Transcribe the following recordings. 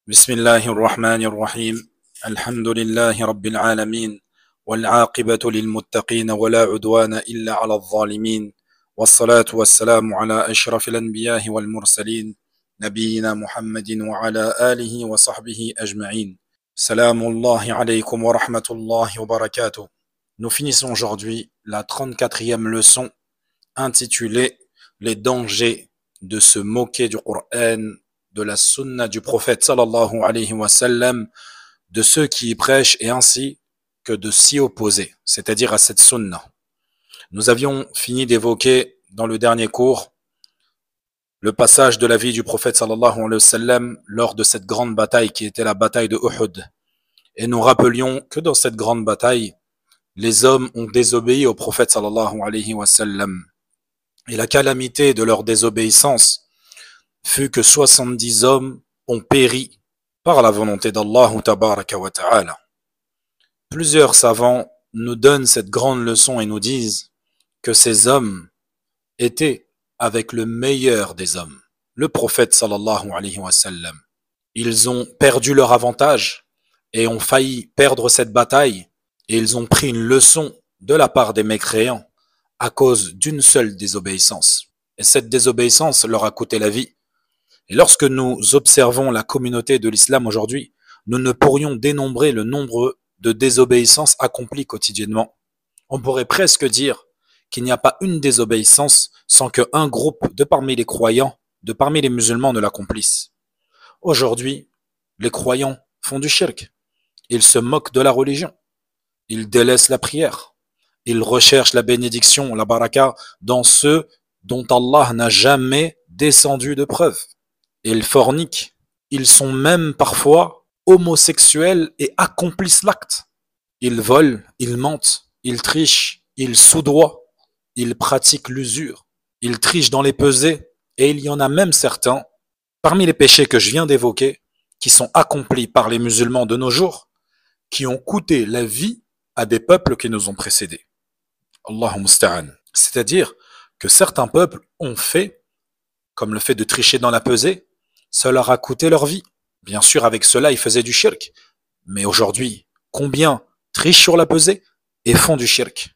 بسم الله الرحمن الرحيم الحمد لله رب العالمين والعاقبة للمتقين ولا عدوان إلا على الظالمين والصلاة والسلام على أشرف الأنبياء والمرسلين نبينا محمد وعلى آله وصحبه أجمعين سلام الله عليكم ورحمة الله وبركاته. Nous finissons aujourd'hui la 34e leçon intitulée Les dangers de se moquer du Coran, de la sunna du prophète sallallahu alayhi wa sallam, de ceux qui y prêchent et ainsi que de s'y opposer, c'est-à-dire à cette sunna. Nous avions fini d'évoquer dans le dernier cours le passage de la vie du prophète sallallahu alayhi wa sallam lors de cette grande bataille qui était la bataille de Uhud. Et nous rappelions que dans cette grande bataille, les hommes ont désobéi au prophète sallallahu alayhi wa sallam. Et la calamité de leur désobéissance fut que 70 hommes ont péri par la volonté d'Allah tabaraka wa ta'ala. Plusieurs savants nous donnent cette grande leçon et nous disent que ces hommes étaient avec le meilleur des hommes, le prophète sallallahu alayhi wa sallam. Ils ont perdu leur avantage et ont failli perdre cette bataille et ils ont pris une leçon de la part des mécréants à cause d'une seule désobéissance. Et cette désobéissance leur a coûté la vie. Et lorsque nous observons la communauté de l'islam aujourd'hui, nous ne pourrions dénombrer le nombre de désobéissances accomplies quotidiennement. On pourrait presque dire qu'il n'y a pas une désobéissance sans qu'un groupe de parmi les croyants, de parmi les musulmans ne l'accomplisse. Aujourd'hui, les croyants font du shirk. Ils se moquent de la religion. Ils délaissent la prière. Ils recherchent la bénédiction, la baraka, dans ceux dont Allah n'a jamais descendu de preuves. Ils forniquent. Ils sont même parfois homosexuels et accomplissent l'acte. Ils volent, ils mentent, ils trichent, ils soudoient, ils pratiquent l'usure, ils trichent dans les pesées, et il y en a même certains, parmi les péchés que je viens d'évoquer, qui sont accomplis par les musulmans de nos jours, qui ont coûté la vie à des peuples qui nous ont précédés. Allahu musta'an. C'est-à-dire que certains peuples ont fait, comme le fait de tricher dans la pesée, ça leur a coûté leur vie. Bien sûr, avec cela, ils faisaient du shirk. Mais aujourd'hui, combien trichent sur la pesée et font du shirk?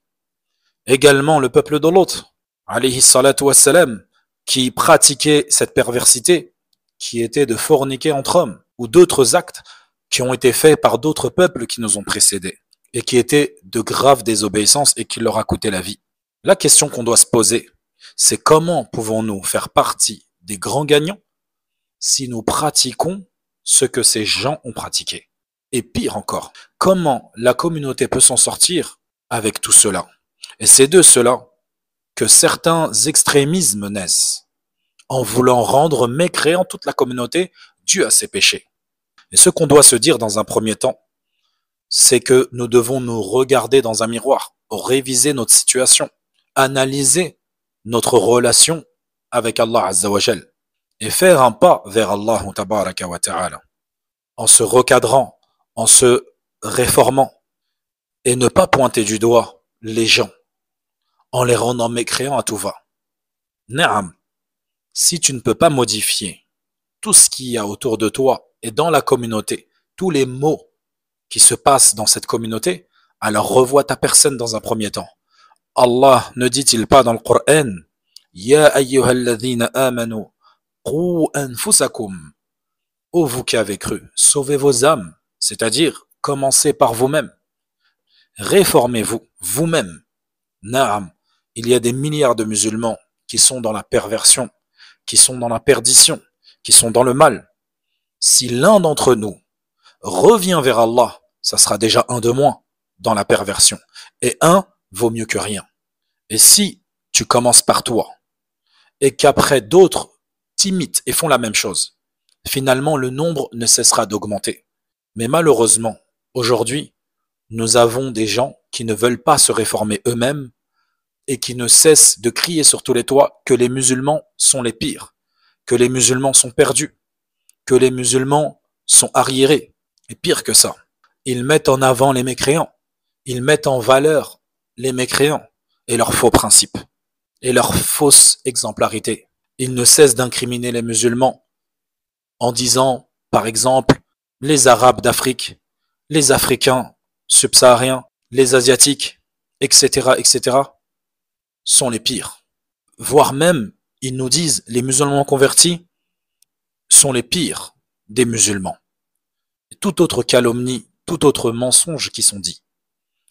Également, le peuple de Lot, alayhi salatu wassalam, qui pratiquait cette perversité, qui était de forniquer entre hommes, ou d'autres actes qui ont été faits par d'autres peuples qui nous ont précédés, et qui étaient de graves désobéissances et qui leur a coûté la vie. La question qu'on doit se poser, c'est comment pouvons-nous faire partie des grands gagnants si nous pratiquons ce que ces gens ont pratiqué? Et pire encore, comment la communauté peut s'en sortir avec tout cela? Et c'est de cela que certains extrémismes naissent, en voulant rendre mécréant toute la communauté due à ses péchés. Et ce qu'on doit se dire dans un premier temps, c'est que nous devons nous regarder dans un miroir, réviser notre situation, analyser notre relation avec Allah Azza wa Jal et faire un pas vers Allah tabaraka wa ta'ala en se recadrant, en se réformant et ne pas pointer du doigt les gens en les rendant mécréants à tout va. Naam, si tu ne peux pas modifier tout ce qu'il y a autour de toi et dans la communauté, tous les maux qui se passent dans cette communauté, alors revois ta personne dans un premier temps. Allah ne dit-il pas dans le Coran, Ya ayyuhalladhina amanu, qu anfusakum, ô vous qui avez cru, sauvez vos âmes, c'est-à-dire commencez par vous-même. Réformez-vous, vous-même. Naam, il y a des milliards de musulmans qui sont dans la perversion, qui sont dans la perdition, qui sont dans le mal. Si l'un d'entre nous revient vers Allah, ça sera déjà un de moins dans la perversion. Et un vaut mieux que rien. Et si tu commences par toi, et qu'après d'autres t'imitent et font la même chose, finalement le nombre ne cessera d'augmenter. Mais malheureusement, aujourd'hui, nous avons des gens qui ne veulent pas se réformer eux-mêmes et qui ne cessent de crier sur tous les toits que les musulmans sont les pires, que les musulmans sont perdus, que les musulmans sont arriérés. Et pire que ça, ils mettent en avant les mécréants, ils mettent en valeur les mécréants et leurs faux principes et leur fausse exemplarité. Ils ne cessent d'incriminer les musulmans en disant, par exemple, les Arabes d'Afrique, les Africains subsahariens, les Asiatiques, etc., etc., sont les pires. Voire même, ils nous disent, les musulmans convertis sont les pires des musulmans. Toute autre calomnie, tout autre mensonge qui sont dits.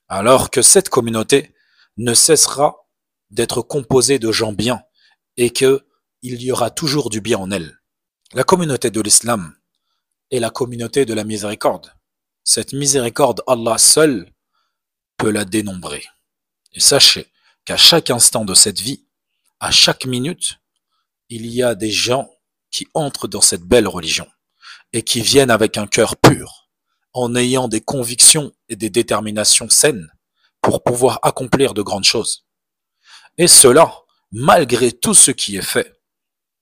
Alors que cette communauté ne cessera d'être composée de gens bien et qu'il y aura toujours du bien en elle. La communauté de l'islam est la communauté de la miséricorde. Cette miséricorde, Allah seul peut la dénombrer. Et sachez qu'à chaque instant de cette vie, à chaque minute, il y a des gens qui entrent dans cette belle religion et qui viennent avec un cœur pur, en ayant des convictions et des déterminations saines pour pouvoir accomplir de grandes choses. Et cela, malgré tout ce qui est fait,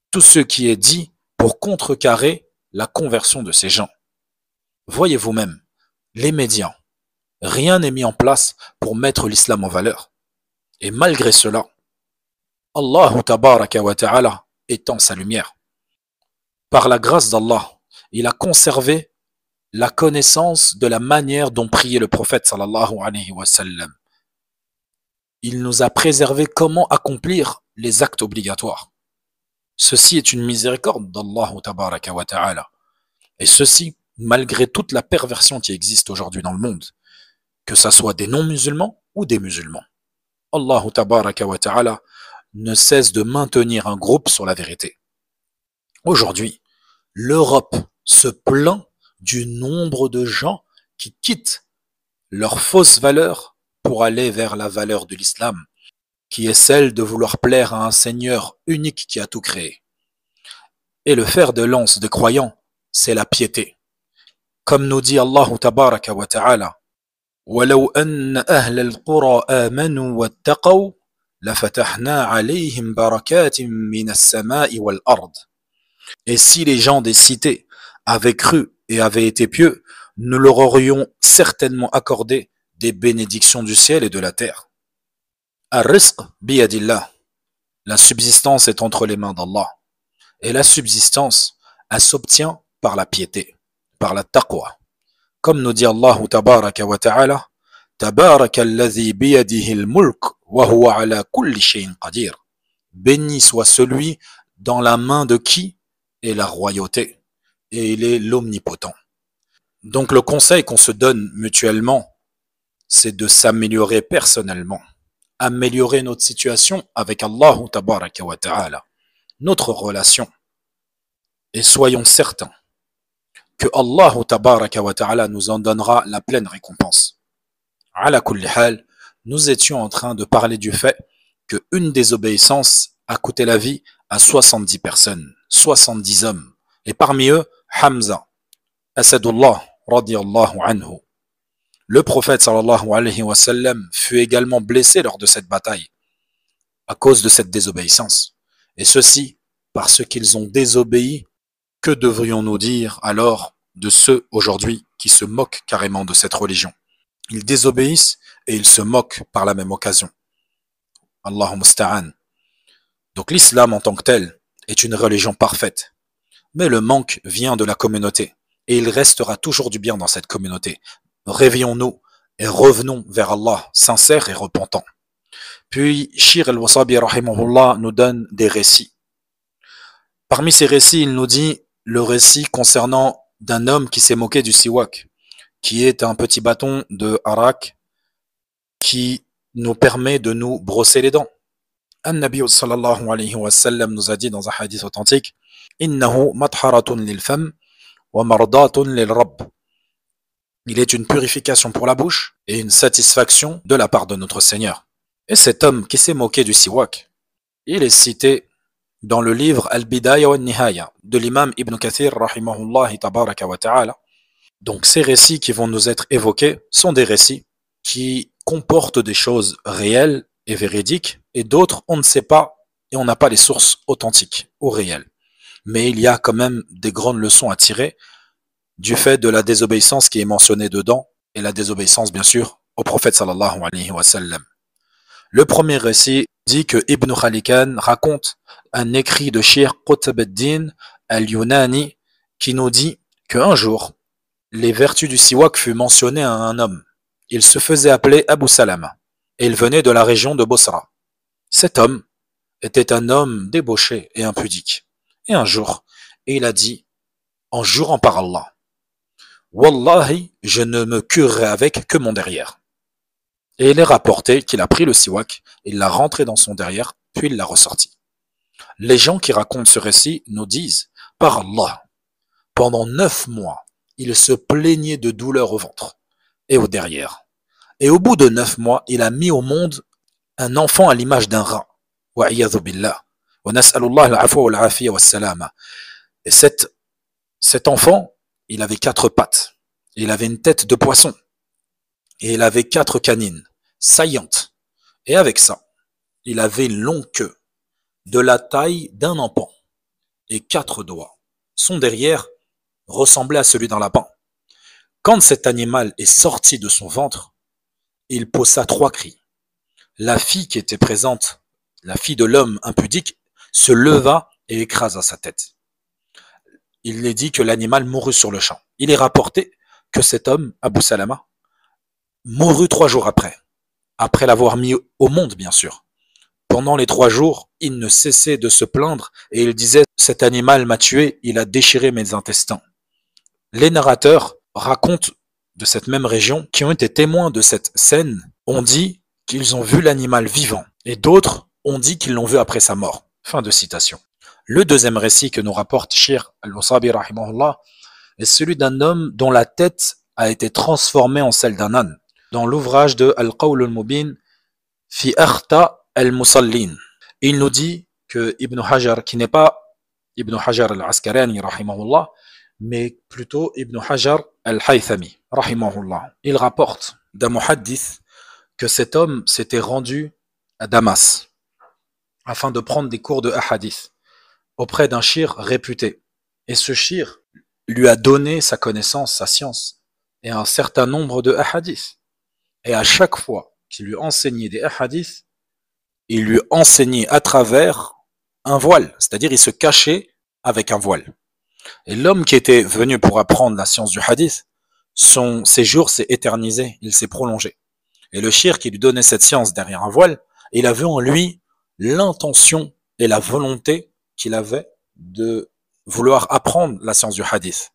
tout ce qui est dit pour contrecarrer la conversion de ces gens. Voyez vous-même, les médias, rien n'est mis en place pour mettre l'islam en valeur. Et malgré cela, Allah tabaraka wa ta'ala étend sa lumière. Par la grâce d'Allah, il a conservé la connaissance de la manière dont priait le prophète sallallahu alayhi wa sallam. Il nous a préservé comment accomplir les actes obligatoires. Ceci est une miséricorde d'Allah tabaraka wa ta'ala. Et ceci, malgré toute la perversion qui existe aujourd'hui dans le monde, que ce soit des non-musulmans ou des musulmans. Allah tabaraka wa ta'ala ne cesse de maintenir un groupe sur la vérité. Aujourd'hui, l'Europe se plaint du nombre de gens qui quittent leurs fausses valeurs pour aller vers la valeur de l'islam, qui est celle de vouloir plaire à un Seigneur unique qui a tout créé. Et le fer de lance des croyants, c'est la piété. Comme nous dit Allah tabaraka wa ta'ala, وَلَوْ أَنَّ أَهْلَ الْقُرَى آمَنُوا وَاتَّقَوْا لَفَتَحْنَا عَلَيْهِمْ بَرَكَاتٍ مِّنَ السَّمَاءِ وَالْأَرْضِ. Et si les gens des cités avaient cru et avaient été pieux, nous leur aurions certainement accordé des bénédictions du ciel et de la terre. Ar-rizq biyadillah. La subsistance est entre les mains d'Allah. Et la subsistance, elle s'obtient par la piété, par la taqwa. Comme nous dit Allah tabaraka wa ta'ala, Tabaraka alladhi biyadihi al-mulk wa huwa ala kulli shay'in qadir. Béni soit celui dans la main de qui est la royauté, et il est l'omnipotent. Donc le conseil qu'on se donne mutuellement, c'est de s'améliorer personnellement, améliorer notre situation avec Allah tabaraka wa ta'ala, notre relation. Et soyons certains que Allah tabaraka wa ta'ala nous en donnera la pleine récompense. Ala kulli hal, nous étions en train de parler du fait qu'une désobéissance a coûté la vie à 70 personnes, 70 hommes. Et parmi eux, Hamza, Asadullah, radiyallahu anhu. Le prophète sallallahu alayhi wa sallam fut également blessé lors de cette bataille à cause de cette désobéissance. Et ceci parce qu'ils ont désobéi. Que devrions-nous dire alors de ceux aujourd'hui qui se moquent carrément de cette religion? Ils désobéissent et ils se moquent par la même occasion. Allahu musta'an. Donc l'islam en tant que tel est une religion parfaite. Mais le manque vient de la communauté. Et il restera toujours du bien dans cette communauté. Réveillons-nous et revenons vers Allah, sincères et repentants. Puis Shir al-Wasabi rahimahullah nous donne des récits. Parmi ces récits, il nous dit le récit concernant d'un homme qui s'est moqué du siwak, qui est un petit bâton de harak qui nous permet de nous brosser les dents. An-Nabi sallallahu alayhi wa sallam nous a dit dans un hadith authentique, Innahu matharatun lil fam wa mardatun lil rabb. Il est une purification pour la bouche et une satisfaction de la part de notre Seigneur. Et cet homme qui s'est moqué du siwak, il est cité dans le livre Al-Bidaya wa Nihaya de l'imam Ibn Kathir rahimahullah tabaraka wa ta'ala. Donc ces récits qui vont nous être évoqués sont des récits qui comportent des choses réelles et véridiques, et d'autres on ne sait pas et on n'a pas les sources authentiques ou réelles. Mais il y a quand même des grandes leçons à tirer du fait de la désobéissance qui est mentionnée dedans, et la désobéissance bien sûr au prophète sallallahu alayhi wa sallam. Le premier récit dit que Ibn Khalikan raconte un écrit de Cheikh Qutb ad-Din al-Yunani qui nous dit qu'un jour, les vertus du siwak furent mentionnées à un homme. Il se faisait appeler Abu Salama et il venait de la région de Bosra. Cet homme était un homme débauché et impudique. Et un jour, il a dit, en jurant par Allah, Wallahi, je ne me curerai avec que mon derrière. Et il est rapporté qu'il a pris le siwak, il l'a rentré dans son derrière, puis il l'a ressorti. Les gens qui racontent ce récit nous disent, par Allah, pendant 9 mois, il se plaignait de douleurs au ventre et au derrière. Et au bout de 9 mois, il a mis au monde un enfant à l'image d'un rat. Wa'iyadhu billah. Wa nas'alullah al-afwa wal-afiya was-salama. Et cet enfant, il avait 4 pattes. Il avait une tête de poisson. Et il avait 4 canines, saillantes. Et avec ça, il avait une longue queue, de la taille d'un empan, et 4 doigts. Son derrière ressemblait à celui d'un lapin. Quand cet animal est sorti de son ventre, il poussa 3 cris. La fille qui était présente, la fille de l'homme impudique, se leva et écrasa sa tête. Il est dit que l'animal mourut sur le champ. Il est rapporté que cet homme, Abu Salama, mourut 3 jours après l'avoir mis au monde, bien sûr. Pendant les 3 jours, il ne cessait de se plaindre et il disait « Cet animal m'a tué, il a déchiré mes intestins ». Les narrateurs racontent de cette même région qui ont été témoins de cette scène ont dit qu'ils ont vu l'animal vivant et d'autres ont dit qu'ils l'ont vu après sa mort. Fin de citation. Le deuxième récit que nous rapporte Shir al-Wasabi rahimahullah est celui d'un homme dont la tête a été transformée en celle d'un âne. Dans l'ouvrage de Al-Qawl al-Mubin fi akhta al-Musallin, il nous dit que Ibn Hajar, qui n'est pas Ibn Hajar al-Asqalani rahimahullah, mais plutôt Ibn Hajar al-Haythami rahimahullah, il rapporte d'un muhaddith que cet homme s'était rendu à Damas afin de prendre des cours de hadith auprès d'un shir réputé. Et ce shir lui a donné sa connaissance, sa science, et un certain nombre de hadiths. Et à chaque fois qu'il lui enseignait des hadiths, il lui enseignait à travers un voile, c'est-à-dire il se cachait avec un voile. Et l'homme qui était venu pour apprendre la science du hadith, son séjour s'est éternisé, il s'est prolongé. Et le shir qui lui donnait cette science derrière un voile, il avait en lui l'intention et la volonté qu'il avait de vouloir apprendre la science du hadith.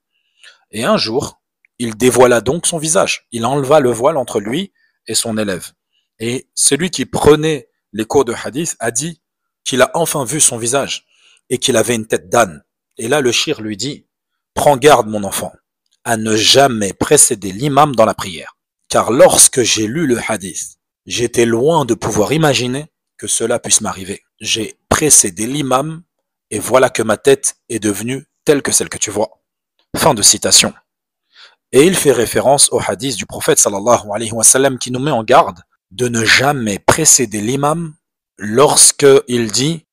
Et un jour, il dévoila donc son visage. Il enleva le voile entre lui et son élève. Et celui qui prenait les cours de hadith a dit qu'il a enfin vu son visage et qu'il avait une tête d'âne. Et là, le shir lui dit, « Prends garde, mon enfant, à ne jamais précéder l'imam dans la prière. Car lorsque j'ai lu le hadith, j'étais loin de pouvoir imaginer que cela puisse m'arriver. J'ai précédé l'imam et voilà que ma tête est devenue telle que celle que tu vois. » Fin de citation. Et il fait référence au hadith du prophète sallallahu alayhi wa sallam qui nous met en garde de ne jamais précéder l'imam lorsque il dit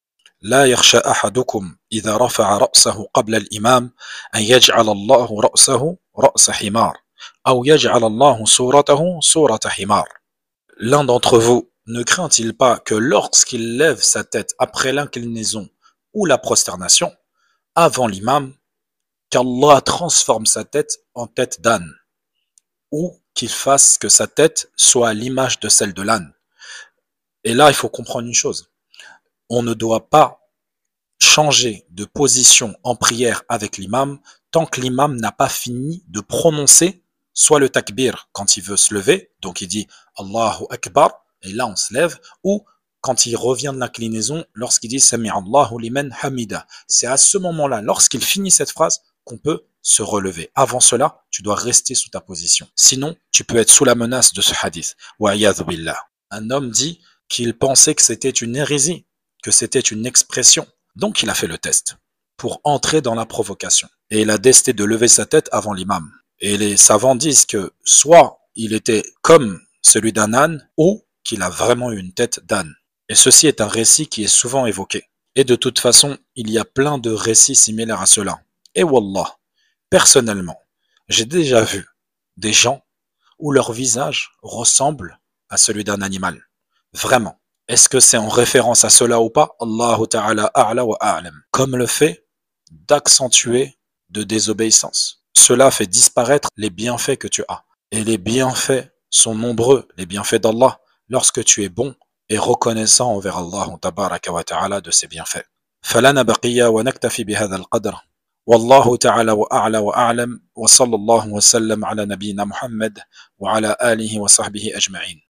لا يخشى أحدكم إذا رفع رأسه قبل الإمام أن يجعل الله رأسه رأس حمار أو يجعل الله صورته صورة حمار. L'un d'entre vous ne craint-il pas que lorsqu'il lève sa tête après l'inclinaison ou la prosternation avant l'imam, qu'Allah transforme sa tête en tête d'âne, ou qu'il fasse que sa tête soit à l'image de celle de l'âne. Et là, il faut comprendre une chose. On ne doit pas changer de position en prière avec l'imam tant que l'imam n'a pas fini de prononcer soit le takbir quand il veut se lever, donc il dit Allahu Akbar, et là on se lève, ou quand il revient de l'inclinaison, lorsqu'il dit Sami'allahu liman hamida. C'est à ce moment-là, lorsqu'il finit cette phrase, qu'on peut se relever. Avant cela, tu dois rester sous ta position. Sinon, tu peux être sous la menace de ce hadith. Wa'iyadhu billah. Un homme dit qu'il pensait que c'était une hérésie, que c'était une expression. Donc il a fait le test pour entrer dans la provocation. Et il a décidé de lever sa tête avant l'imam. Et les savants disent que soit il était comme celui d'un âne, ou qu'il a vraiment eu une tête d'âne. Et ceci est un récit qui est souvent évoqué. Et de toute façon, il y a plein de récits similaires à cela. Et wallah, personnellement, j'ai déjà vu des gens où leur visage ressemble à celui d'un animal. Vraiment. Est-ce que c'est en référence à cela ou pas? Allahu ta'ala a'la wa a'lam. Comme le fait d'accentuer de désobéissance. cela fait disparaître les bienfaits que tu as. Et les bienfaits sont nombreux, les bienfaits d'Allah, lorsque tu es bon et reconnaissant envers Allah tabaraka wa ta'ala de ses bienfaits. فلنا بقية ونكتفي بهذا القدر والله تعالى وأعلى وأعلم وصلى الله وسلم على نبينا محمد وعلى آله وصحبه أجمعين.